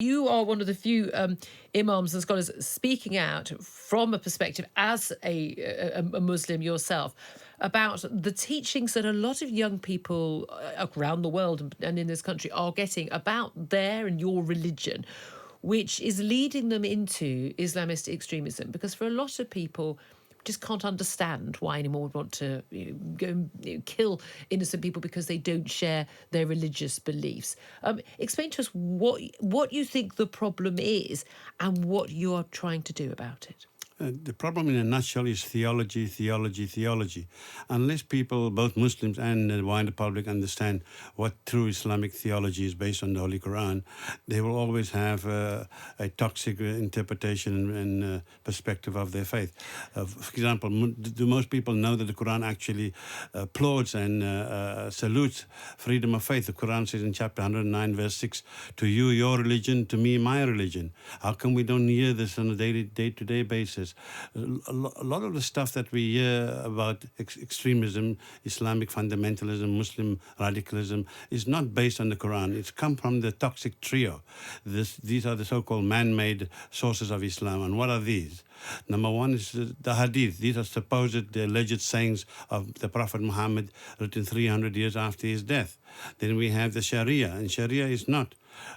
You are one of the few imams and scholars speaking out from a perspective as a Muslim yourself about the teachings that a lot of young people around the world and in this country are getting about their and your religion, which is leading them into Islamist extremism. Because for a lot of people, just can't understand why anyone would want to go and kill innocent people because they don't share their religious beliefs. Explain to us what you think the problem is and what you're trying to do about it. The problem in a nutshell is theology, theology, theology. Unless people, both Muslims and the wider public, understand what true Islamic theology is based on the Holy Quran, they will always have a toxic interpretation and perspective of their faith. For example, do most people know that the Quran actually applauds and salutes freedom of faith? The Quran says in chapter 109, verse 6, to you, your religion, to me, my religion. How come we don't hear this on a day-to-day basis? A lot of the stuff that we hear about extremism, Islamic fundamentalism, Muslim radicalism is not based on the Quran. It's come from the toxic trio. These are the so-called man-made sources of Islam. And what are these? Number one is the Hadith. These are the alleged sayings of the Prophet Muhammad written 300 years after his death. Then we have the Sharia, and Sharia is not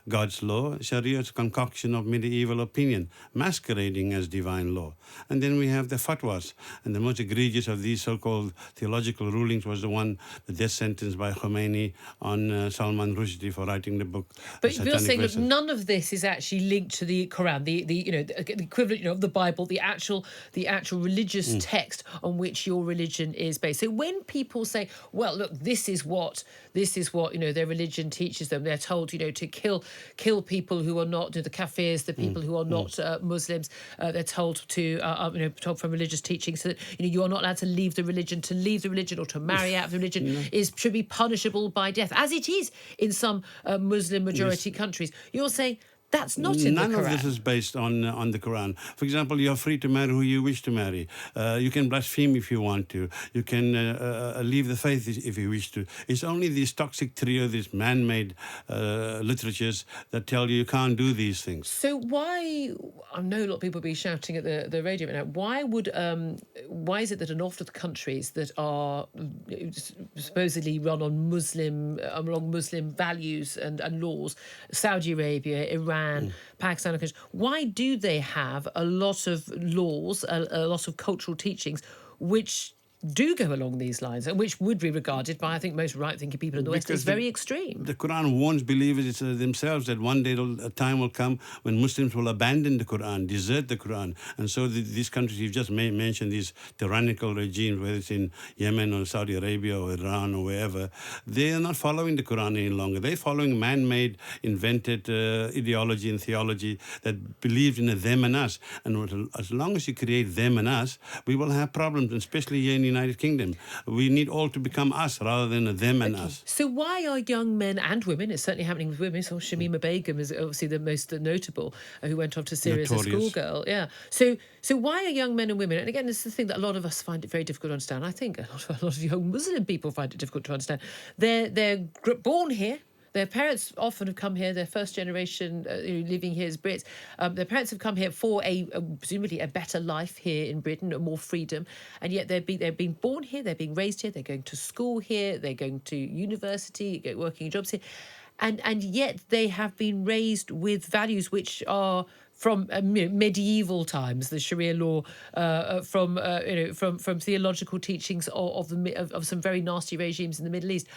God's law. Sharia is a concoction of medieval opinion, masquerading as divine law. And then we have the fatwas. And the most egregious of these so-called theological rulings was the death sentence by Khomeini on Salman Rushdie for writing the book. But you're saying that none of this is actually linked to the Quran, the equivalent of the Bible, the actual religious text on which your religion is based. So when people say, well, look, this is what their religion teaches them, they're told to kill people who are not the kafirs, the people who are not Muslims. They're told told from religious teachings that you are not allowed to leave the religion. To leave the religion or to marry out of the religion should be punishable by death, as it is in some Muslim majority countries. You're saying that's not in the Quran. None of this is based on the Quran. For example, you're free to marry who you wish to marry. You can blaspheme if you want to. You can leave the faith if you wish to. It's only these toxic trio, these man-made literatures that tell you can't do these things. So why? I know a lot of people will be shouting at the radio right now. Why is it that in often the countries that are supposedly run on Muslim values and laws, Saudi Arabia, Iran, Pakistan, why do they have a lot of laws, a lot of cultural teachings which do go along these lines and which would be regarded by, I think, most right-thinking people in the West as very extreme? The Quran warns believers themselves that one day a time will come when Muslims will abandon the Quran, desert the Quran. And so these countries you've just mentioned, these tyrannical regimes, whether it's in Yemen or Saudi Arabia or Iran or wherever, they are not following the Quran any longer. They're following man-made, invented ideology and theology that believes in a them and us. And as long as you create them and us, we will have problems, especially here in the United Kingdom. We need all to become us rather than a them and us. So why are young men and women, it's certainly happening with women, so Shamima Begum is obviously the most notable, who went off to Syria as a schoolgirl. Yeah. So why are young men and women, and again, this is the thing that a lot of us find it very difficult to understand. I think a lot of young Muslim people find it difficult to understand. They're born here. Their parents often have come here, their first generation living here as Brits. Their parents have come here for presumably a better life here in Britain, more freedom. And yet they're being born here, they're being raised here, they're going to school here, they're going to university, working jobs here. And yet they have been raised with values which are from medieval times, the Sharia law, from theological teachings of some very nasty regimes in the Middle East.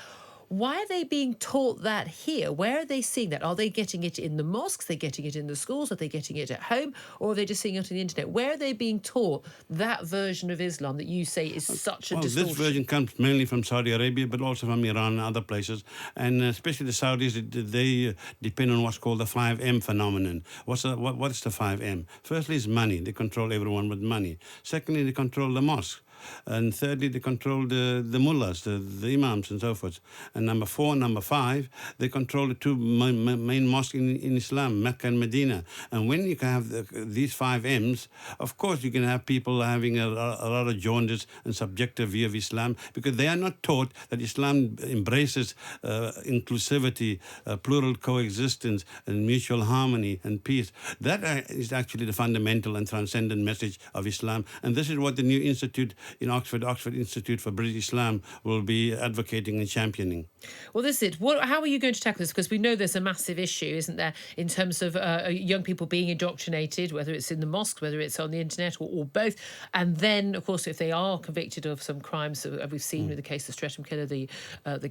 Why are they being taught that here? Where are they seeing that? Are they getting it in the mosques? Are they getting it in the schools? Are they getting it at home? Or are they just seeing it on the internet? Where are they being taught that version of Islam that you say is such a distortion? This version comes mainly from Saudi Arabia, but also from Iran and other places. And especially the Saudis, they depend on what's called the 5M phenomenon. What is the 5M? Firstly, is money. They control everyone with money. Secondly, they control the mosque. And thirdly, they control the mullahs, the imams and so forth. And number 4, number 5, they control the two main mosques in Islam, Mecca and Medina. And when you can have these 5 M's, of course you can have people having a lot of jaundice and subjective view of Islam, because they are not taught that Islam embraces inclusivity, plural coexistence, and mutual harmony and peace. That is actually the fundamental and transcendent message of Islam. And this is what the new institute in Oxford Institute for British Islam, will be advocating and championing. Well, this is it. How are you going to tackle this? Because we know there's a massive issue, isn't there, in terms of young people being indoctrinated, whether it's in the mosque, whether it's on the internet, or both. And then, of course, if they are convicted of some crimes that we've seen with the case of Streatham killer, the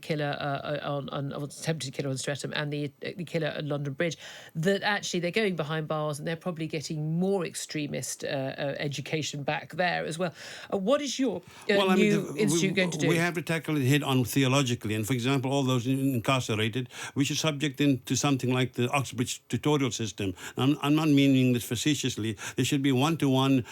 killer attempted killer on Streatham, and the killer at London Bridge, that actually they're going behind bars and they're probably getting more extremist education back there as well. What is your new institute going to do? We have to tackle it head on theologically. And for example, all those incarcerated, we should subject them to something like the Oxbridge tutorial system. I'm not meaning this facetiously. There should be one-to-one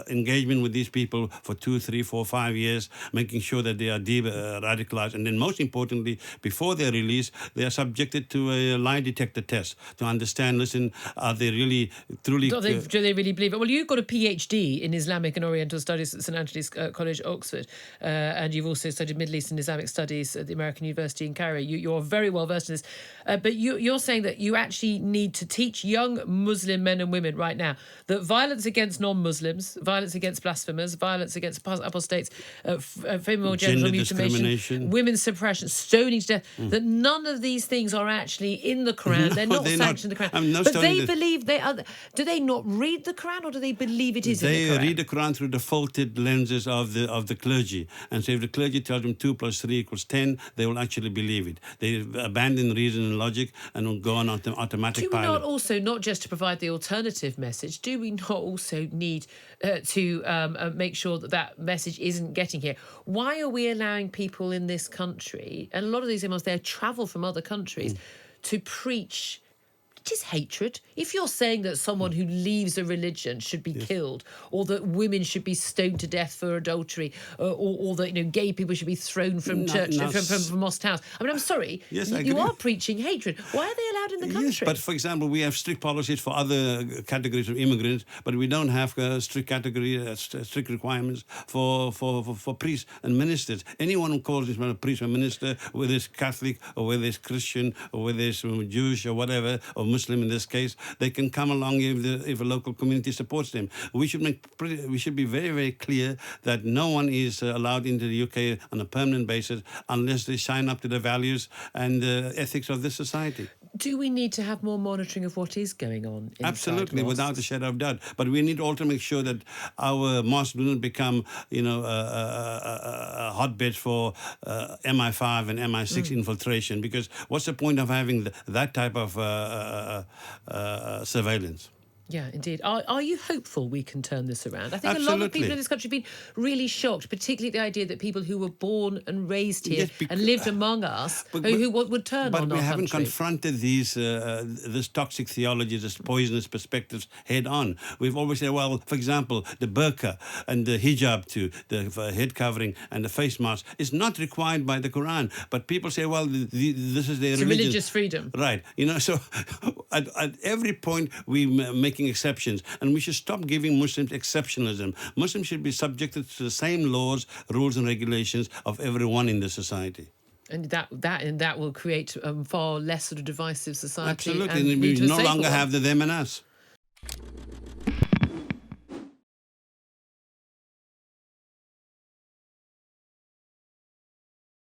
engagement with these people for 2, 3, 4, 5 years, making sure that they are radicalized. And then most importantly, before they're released, they are subjected to a lie detector test to understand, listen, are they really, truly... Do they really believe it? Well, you've got a PhD in Islamic and Oriental Studies at St Anthony's College, Oxford, and you've also studied Middle East and Islamic Studies at the American University in Cairo. You're very well versed in this. But you're saying that you actually need to teach young Muslim men and women right now that violence against non-Muslims, violence against blasphemers, violence against apostates, female genital mutilation, women's suppression, stoning to death, that none of these things are actually in the Quran. They're not sanctioned in the Quran. But they believe they are. Do they not read the Quran, or do they believe it is in the Quran? They read the Quran through the faulted lenses of the clergy. And so if the clergy tells them 2 + 3 = 10, they will actually believe it. They abandon reason and logic and will go on automatic pilot. Do we not also, not just to provide the alternative message, do we not also need to make sure that message isn't getting here? Why are we allowing people in this country, and a lot of these imams, they travel from other countries, to preach just hatred? If you're saying that someone who leaves a religion should be killed, or that women should be stoned to death for adultery, or that gay people should be thrown from church, from mosque house, I mean, I'm sorry, you are preaching hatred. Why are they allowed in the country? Yes, but for example, we have strict policies for other categories of immigrants, but we don't have strict requirements for priests and ministers. Anyone who calls himself a priest or minister, whether it's Catholic or whether it's Christian or whether it's Jewish or whatever, or Muslim in this case, they can come along if a local community supports them. We should be very, very clear that no one is allowed into the UK on a permanent basis unless they sign up to the values and ethics of this society. Do we need to have more monitoring of what is going on inside Absolutely, mosques? without a shadow of doubt. But we need also to make sure that our mosques do not become, a hotbed for MI5 and MI6 infiltration. Because what's the point of having that type of surveillance? Yeah, indeed. Are you hopeful we can turn this around? I think Absolutely. a lot of people in this country have been really shocked, particularly the idea that people who were born and raised here and lived among us who would turn on our country. But we haven't confronted this toxic theology, this poisonous perspectives head on. We've always said, well, for example, the burqa and the hijab too, the head covering and the face mask is not required by the Quran. But people say, well, this is their religious freedom. Right. So at every point we make exceptions, and we should stop giving Muslims exceptionalism. Muslims should be subjected to the same laws, rules and regulations of everyone in the society. And that will create far less sort of divisive society. Absolutely, and we no longer have the them and us.